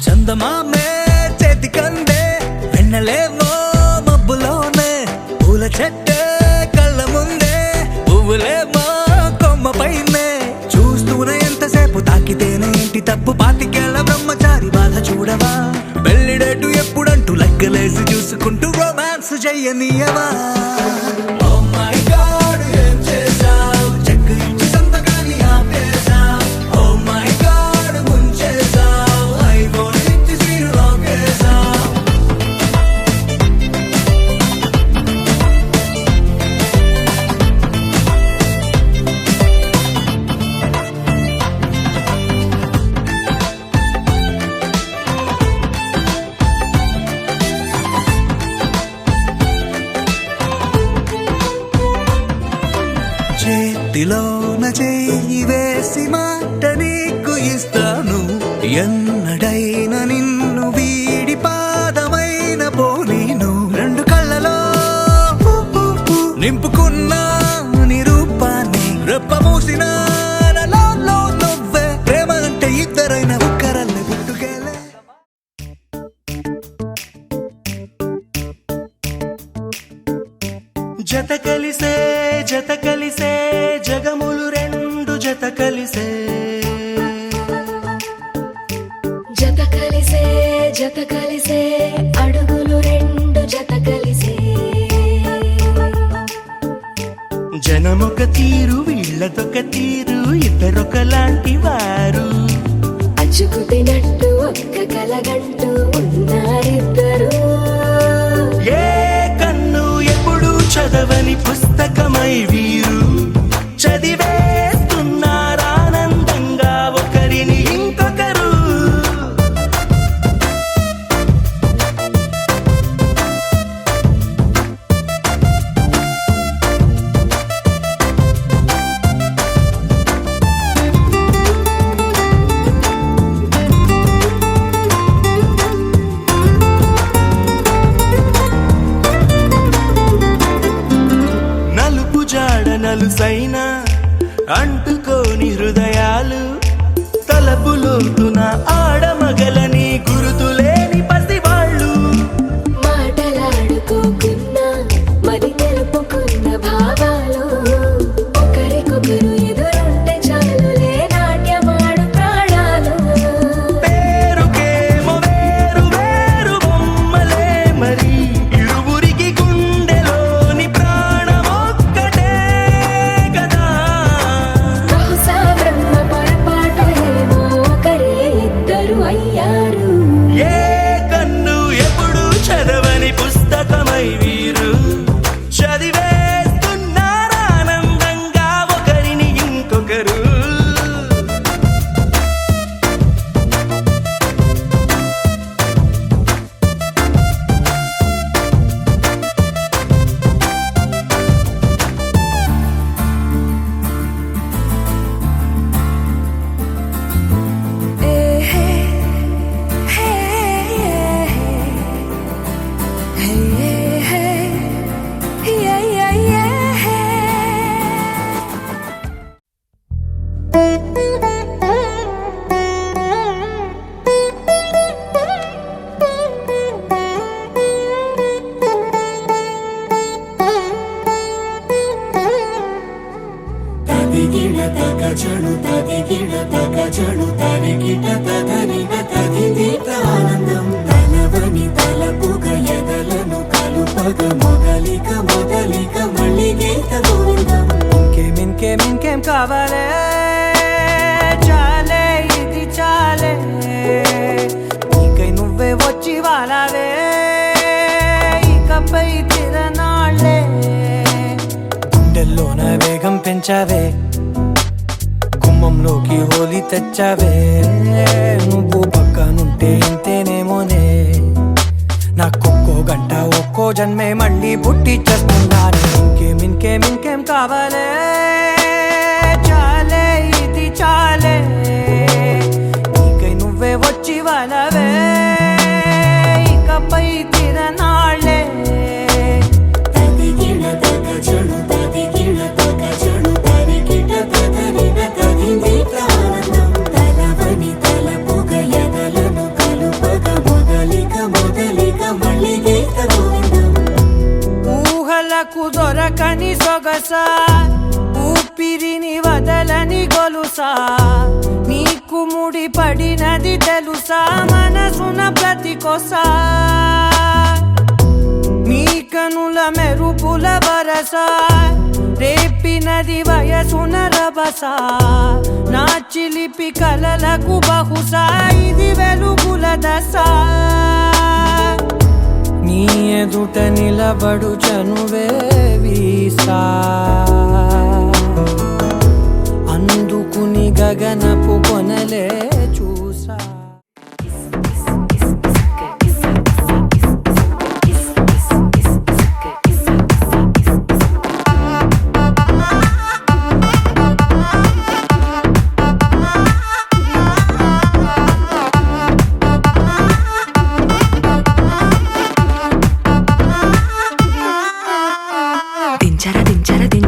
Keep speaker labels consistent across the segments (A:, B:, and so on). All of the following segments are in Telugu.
A: చందమామే చేతికందే వెన్నలేవో మబ్బులోనే పూల చెట్టే కళ్ళ ముందే పువ్వులేమో కొమ్మ పైనే చూస్తూనే ఎంతసేపు తాకితేనే ఇంటి తప్పు పాతికేళ్ల బ్రహ్మచారి బాధ చూడవా పెళ్లిడేటు ఎప్పుడంటూ లెక్కలేసి చూసుకుంటూ రొమాన్స్ చెయ్యనీయవా చేతిలోన చెయ్యి వేసి మాట నీకు ఇస్తాను ఎన్నడైనా నిన్ను వీడి పాదమైన పోనీను రెండు కళ్ళలో నింపుకున్న నీ రూపాన్ని రెప్ప మూసిన నువ్వే ప్రేమ అంటే ఇద్దరైన ఒక్కరల్లే పుట్టుకేలే జత కలిసే జగములు రెండు జత కలిసే అడుగులు రెండు జత కలిసే జనమొక తీరు వీళ్ళదొక తీరు ఇద్దరొకలాంటి వారు అచ్చుకు తినట్టు ఒక్క కలగంటూ ఉన్నారిద్దరు ఏ కన్ను ఎప్పుడు చదవని పుస్తకమై వీరు చదివేస్తున్నారానందంగా ఒకరిని ఇంకొకరు నలుసైనా అంటుకోని హృదయాలు తలపులోతున ఆడమగలని గురుతులేని పసివాళ్ళు మాటలాడుకోకున్నా మరి తెలుపుకున్న భావాలు ఒకరికొకరు ఎదురుంటే చాలులే నాట్యమాడు ప్రాణాలు పేరుకేమో వేరు వేరు బొమ్మలే మరి ఇరువురికి గుండెలోని ప్రాణమొక్కటే ఏ కన్ను ఎప్పుడు చదవని పుస్తకమై వీరు చదివేస్తున్నారానందంగా ఒకరిని ఇంకొకరు తగజడు తరిగిట తదరిన తదిదీత ఆనందం తలవని తలపుగ ఎదలను కలుపగ మొదలిక మళ్ళీ గీత గోవిందం ఇంకేం కావాలే చాలే ఇది చాలే నీకై నువ్వే వచ్చి వాలావే ఇకపై తిరనాళ్ళే గుండెల్లోన వేగం పెంచావే గుమ్మంలోకి హోలీ తెచ్చావే నువ్వు పక్కనుంటే ఇంతేనేమోనే నాకొక్కో గంట ఒక్కో జన్మే మళ్ళీ పుట్టి చేస్తున్నాను ఇంకేం కావాలే చాలే ఇది చాలే నీకై నువ్వే వచ్చి వాలావే ఇకపై తిరనాళ్ళే తలవని తలపుగ వరసా ఊపిరిని వదలని గొలుసా నీకు ముడి పడినది తెలుసా మనసున ప్రతి కొసా నీ కనుల మెరుపుల వరసా రేపినది వయసున రభసా నా చిలిపి కలలకు బహుశా ఇది వెలుగుల దశ నీ ఎదుట నిలబడు చనువే వీసా అందుకుని గగనపు కొనలే చూసా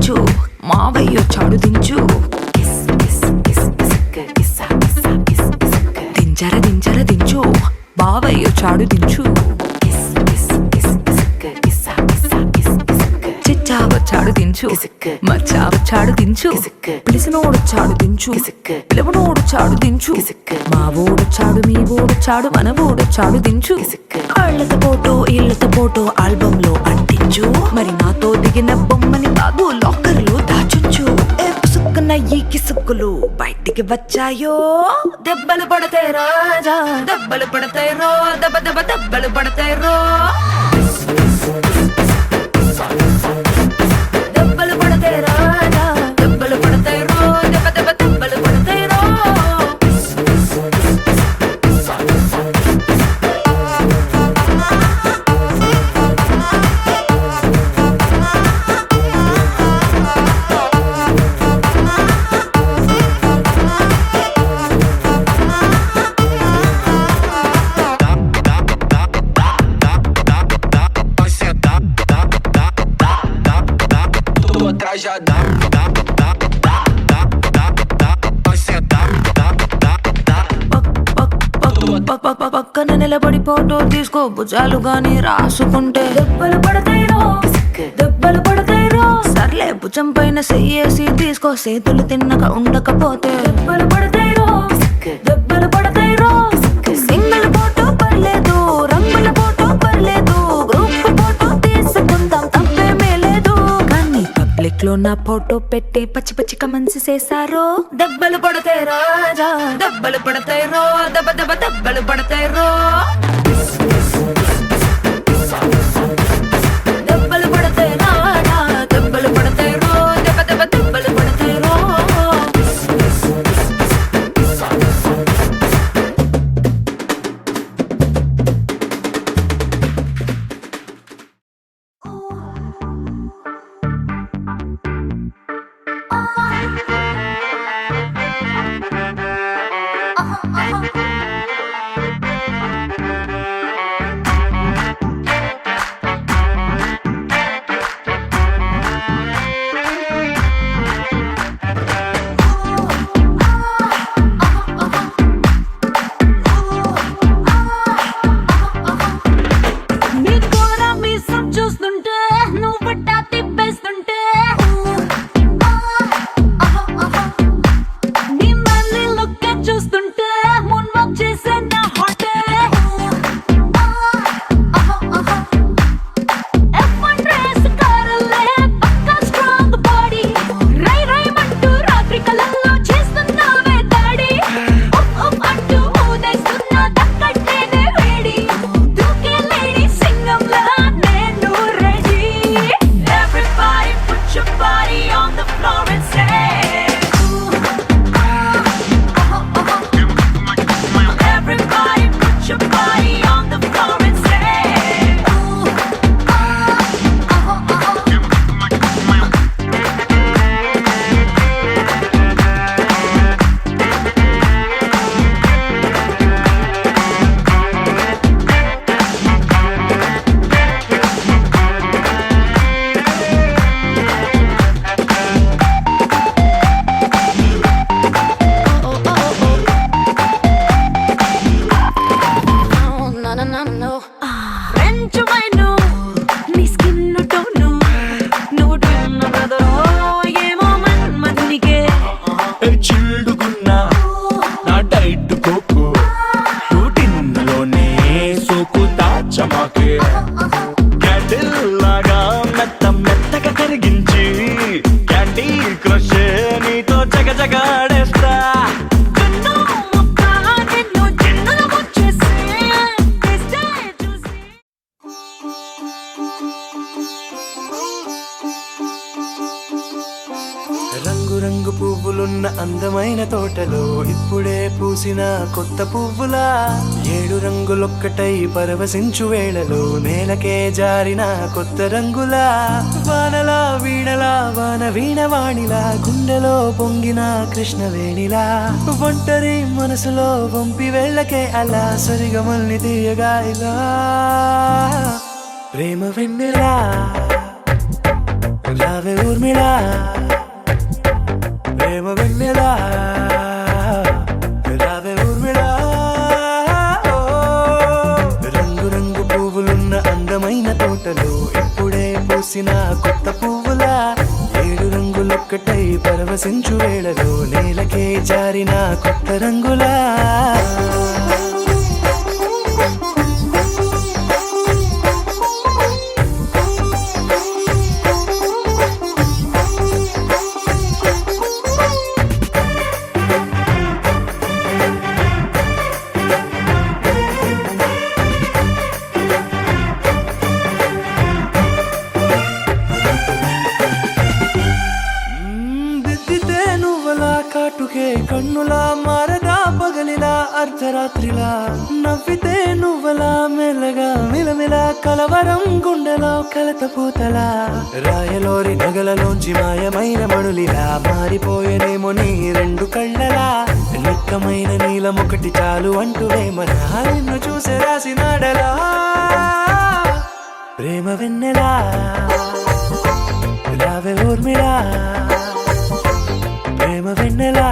B: దించు మావయ్య చాడు దించు దించు బావయ్య చాడు దించు చిచ్చావచ్చాడు దించు మచ్చావచ్చాడు దించు పిలిసినోడు చాడు దించు పిలవనోడు చాడు దించు మా ఓడు చాడు మీ ఓడు చాడు మన ఓడు చాడు దించు ఇళ్ళతో పోటో ఆల్బమ్ లో అంటించు మరి నాతో దిగిన బొమ్మని బాబు లాకర్ లో దాచుంచు పుసుక్కున్న ఈ కిసుక్కులు బయటికి వచ్చాయో దెబ్బలు పడతాయి రాజా దెబ్బలు పడతాయి రో దెబ్బ దెబ్బ దెబ్బలు పడతాయి రో దెబ్బలు పడతాయి రాజా దెబ్బలు పడతాయి రో దెబ్బ దెబ్బ దెబ్బలు పడతాయి రో పక్కన నిలబడి ఫోటో తీసుకో భుజాలు గాని రాసుకుంటే దెబ్బలు పడతాయి రో సర్లే భుజం పైన చెయ్యేసి తీసుకో చేతులు తిన్నక ఉండకపోతే దెబ్బలు పడతాయి రో సింగిల్ ఫోటో పర్లేదు రంగుల ఫోటో పర్లేదు గ్రూప్ ఫోటో తీసుకుందాం తప్పేమీ లేదు కానీ పబ్లిక్ లో నా ఫోటో పెట్టి పచ్చి పచ్చి కమెంట్స్ చేశారో దెబ్బలు పడతాయి రాజా దెబ్బలు పడతాయి రో దెబ్బ దెబ్బ దెబ్బలు పడతాయి రో దెబ్బలు పడతాయి రాజా దెబ్బలు పడతాయి రో దెబ్బ దెబ్బ దెబ్బలు పడతాయి రో
C: పూసిన కొత్త పువ్వులా 7 రంగులొక్కటై పరవశించు వేళలో నేలకే జారిన కొత్త రంగులా వానలా వీణలా వాన వీణవాణిలా గుండెలో పొంగిన కృష్ణవేణిలా ఒంటరి మనసులో వంపి వెళ్ళకే అలా సరిగమల్ని తీయగా ఇలా ప్రేమ వెన్నెలా రావే ఊర్మిళా ప్రేమ వెన్నెలా రావే ఊర్మిళా రంగు రంగు పువ్వులున్న అందమైన తోటలో ఇప్పుడే పూసిన కొత్త పువ్వులా 7 రంగులొక్కటై పరవశించు వేళలో నేలకే జారిన కొత్త రంగులా దిద్దితే నువ్వలా కాటుకే కన్నులా మారదా పగలిలా అర్ధరాత్రిలా నవ్వితే నువ్వలా మెల్లగా మిలమిలా కలవరం గుండెలో కలత పూతలా రాయలోరి నగలలోంచి మాయమైన మణులిలా మారిపోయేనేమో నీ 2 కళ్ళలా నిక్కమైన నీలం ఒకటి చాలు అంటూ వేమన నిన్ను చూసే రాసినాడలా ప్రేమ వెన్నెలా రావే ఊర్మిళా ప్రేమ వెన్నెలా